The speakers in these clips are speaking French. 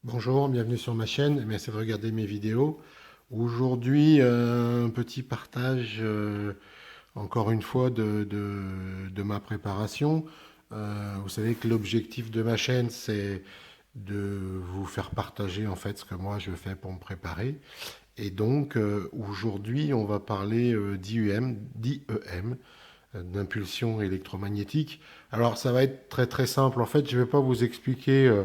Bonjour, bienvenue sur ma chaîne. Merci de regarder mes vidéos. Aujourd'hui, un petit partage, encore une fois, de ma préparation. Vous savez que l'objectif de ma chaîne, c'est de vous faire partager en fait ce que moi je fais pour me préparer. Et donc, aujourd'hui, on va parler d'IEM, d'impulsion électromagnétique. Alors, ça va être très très simple. En fait, je ne vais pas vous expliquer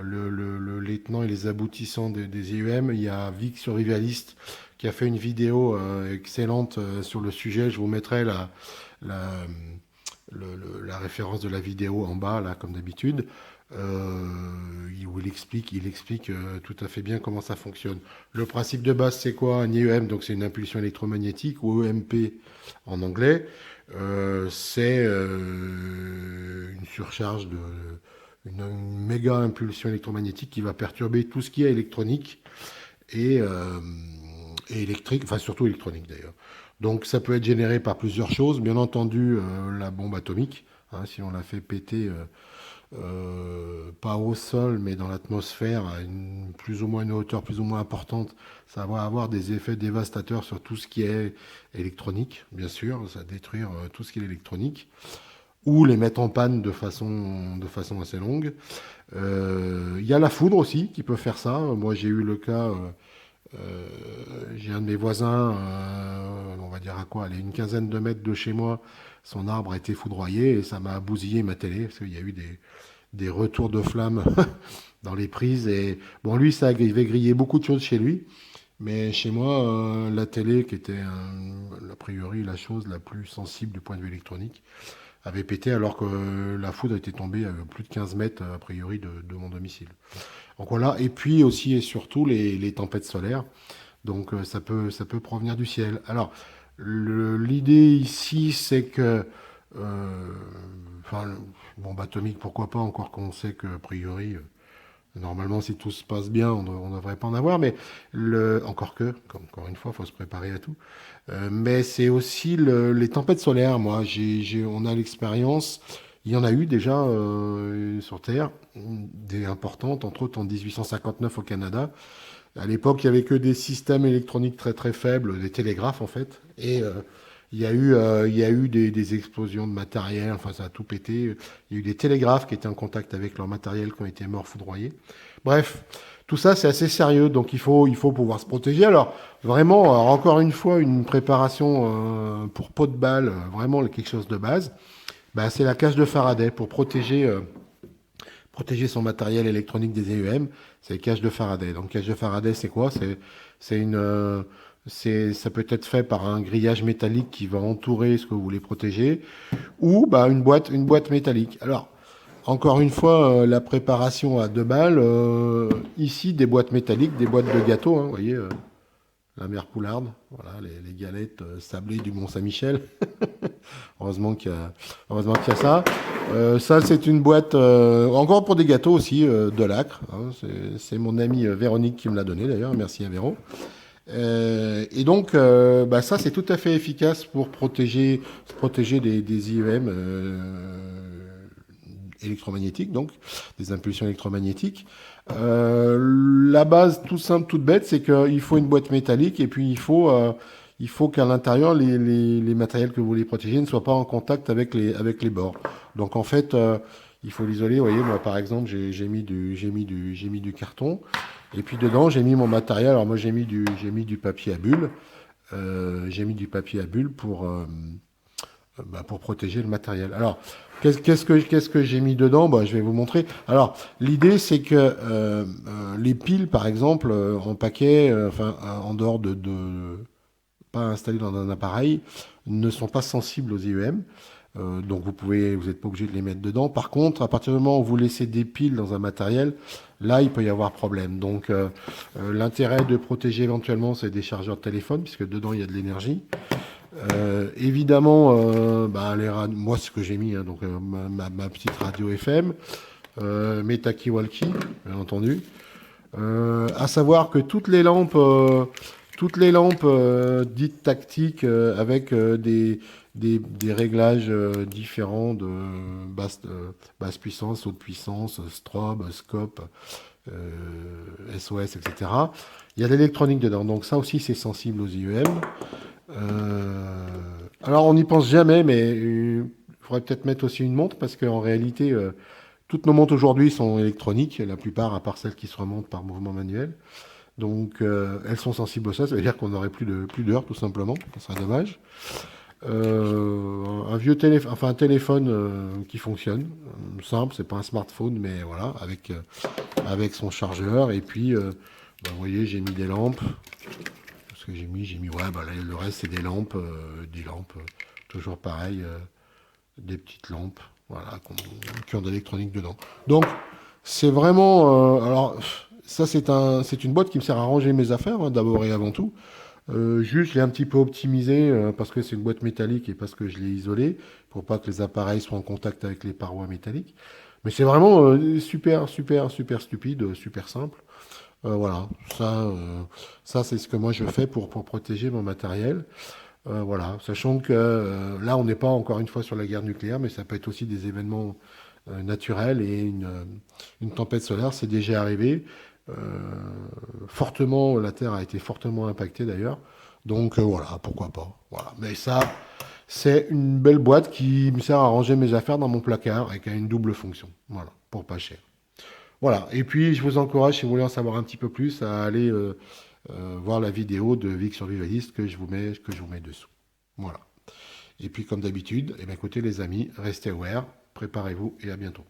les tenants et les aboutissants des IEM. Il y a Vic Survivaliste qui a fait une vidéo excellente sur le sujet. Je vous mettrai la, la référence de la vidéo en bas, là, comme d'habitude, où il explique tout à fait bien comment ça fonctionne. Le principe de base, c'est quoi? Un IEM, donc c'est une impulsion électromagnétique, ou EMP en anglais. C'est une surcharge une méga impulsion électromagnétique qui va perturber tout ce qui est électronique et, euh, et électrique, enfin surtout électronique d'ailleurs. Donc ça peut être généré par plusieurs choses, bien entendu la bombe atomique, hein, si on la fait péter, pas au sol, mais dans l'atmosphère, à plus ou moins une hauteur plus ou moins importante, ça va avoir des effets dévastateurs sur tout ce qui est électronique, bien sûr, ça va détruire tout ce qui est électronique, ou les mettre en panne de façon assez longue. Il y a la foudre aussi qui peut faire ça. Moi, j'ai eu le cas, j'ai un de mes voisins, on va dire à quoi, allez, une quinzaine de mètres de chez moi, son arbre a été foudroyé et ça m'a bousillé ma télé, parce qu'il y a eu des retours de flammes dans les prises. Et bon, lui, ça avait grillé beaucoup de choses chez lui. Mais chez moi, la télé, qui était a priori la chose la plus sensible du point de vue électronique, avait pété alors que la foudre était tombée à plus de 15 mètres a priori de mon domicile. Donc voilà, et puis aussi et surtout les tempêtes solaires. Donc ça peut provenir du ciel. Alors l'idée ici, c'est que, euh, enfin, bombe atomique, pourquoi pas, encore qu'on sait qu'a priori, normalement, si tout se passe bien, on ne devrait pas en avoir, mais encore que, encore une fois, il faut se préparer à tout. Mais c'est aussi les tempêtes solaires. Moi, on a l'expérience. Il y en a eu déjà sur Terre, des importantes, entre autres en 1859 au Canada. À l'époque, il n'y avait que des systèmes électroniques très très faibles, des télégraphes en fait. Et il y a eu des explosions de matériel, enfin ça a tout pété. Il y a eu des télégraphes qui étaient en contact avec leur matériel qui ont été morts foudroyés. Bref, tout ça c'est assez sérieux, donc il faut pouvoir se protéger. Alors vraiment, alors, encore une fois, une préparation pour pot de balle, vraiment quelque chose de base. Bah, c'est la cage de Faraday pour protéger son matériel électronique des EEM, c'est les cages de Faraday. Donc, cage de Faraday, c'est quoi? C'est une, ça peut être fait par un grillage métallique qui va entourer ce que vous voulez protéger, ou bah, une boîte métallique. Alors, encore une fois, la préparation à 2 balles. Ici, des boîtes métalliques, des boîtes de gâteaux, hein, vous voyez, la mère Poularde, voilà, les galettes sablées du Mont-Saint-Michel. Heureusement qu'il y a ça. Ça, c'est une boîte, encore pour des gâteaux aussi, de Lacre, hein. C'est mon amie Véronique qui me l'a donné d'ailleurs. Merci à Véro. Et donc, bah, ça, c'est tout à fait efficace pour se protéger des IEM électromagnétiques, donc des impulsions électromagnétiques. La base, tout simple, toute bête, c'est qu'il faut une boîte métallique et puis il faut qu'à l'intérieur, les matériels que vous voulez protéger ne soient pas en contact avec les bords. Donc en fait, il faut l'isoler. Vous voyez, moi par exemple, j'ai mis du carton. Et puis dedans, j'ai mis mon matériel. Alors moi, j'ai mis du papier à bulles. J'ai mis du papier à bulles pour protéger le matériel. Alors, qu'est-ce que j'ai mis dedans? Bah, je vais vous montrer. Alors, l'idée, c'est que les piles, par exemple, en paquet, enfin, en dehors pas installées dans un appareil, ne sont pas sensibles aux IEM. Donc vous n'êtes pas obligé de les mettre dedans. Par contre, à partir du moment où vous laissez des piles dans un matériel, là, il peut y avoir problème. Donc, l'intérêt de protéger éventuellement, c'est des chargeurs de téléphone, puisque dedans, il y a de l'énergie. Évidemment, bah, moi, c'est ce que j'ai mis, hein, donc ma petite radio FM, mes talkie-walkie, bien entendu. À savoir que toutes les lampes dites tactiques avec des réglages différents de basse puissance, haute puissance, strobe, scope, SOS, etc. Il y a de l'électronique dedans, donc ça aussi c'est sensible aux IEM. Alors on n'y pense jamais, mais il faudrait peut-être mettre aussi une montre, parce qu'en réalité, toutes nos montres aujourd'hui sont électroniques, la plupart, à part celles qui se remontent par mouvement manuel. Donc elles sont sensibles à ça veut dire qu'on n'aurait plus d'heures, tout simplement, ça serait dommage. Un vieux téléphone, enfin un téléphone qui fonctionne, simple, c'est pas un smartphone, mais voilà, avec son chargeur. Et puis, vous voyez, j'ai mis des lampes. Ce que j'ai mis, ouais, bah, là, le reste c'est des lampes, toujours pareil, des petites lampes, voilà, qui ont de l'électronique dedans. Donc, c'est vraiment, alors, ça c'est une boîte qui me sert à ranger mes affaires, hein, d'abord et avant tout. Juste, je l'ai un petit peu optimisé parce que c'est une boîte métallique et parce que je l'ai isolée pour pas que les appareils soient en contact avec les parois métalliques. Mais c'est vraiment super stupide, super simple. Voilà, ça c'est ce que moi je fais pour protéger mon matériel. Voilà, sachant que là on n'est pas encore une fois sur la guerre nucléaire, mais ça peut être aussi des événements naturels et une tempête solaire, c'est déjà arrivé. Euh, Fortement, la Terre a été fortement impactée d'ailleurs. Donc voilà, pourquoi pas. Voilà. Mais ça, c'est une belle boîte qui me sert à ranger mes affaires dans mon placard et qui a une double fonction. Voilà, pour pas cher. Voilà. Et puis, je vous encourage, si vous voulez en savoir un petit peu plus, à aller voir la vidéo de Vic Survivaliste que je vous mets dessous. Voilà. Et puis, comme d'habitude, eh bien, écoutez les amis, restez aware, préparez-vous et à bientôt.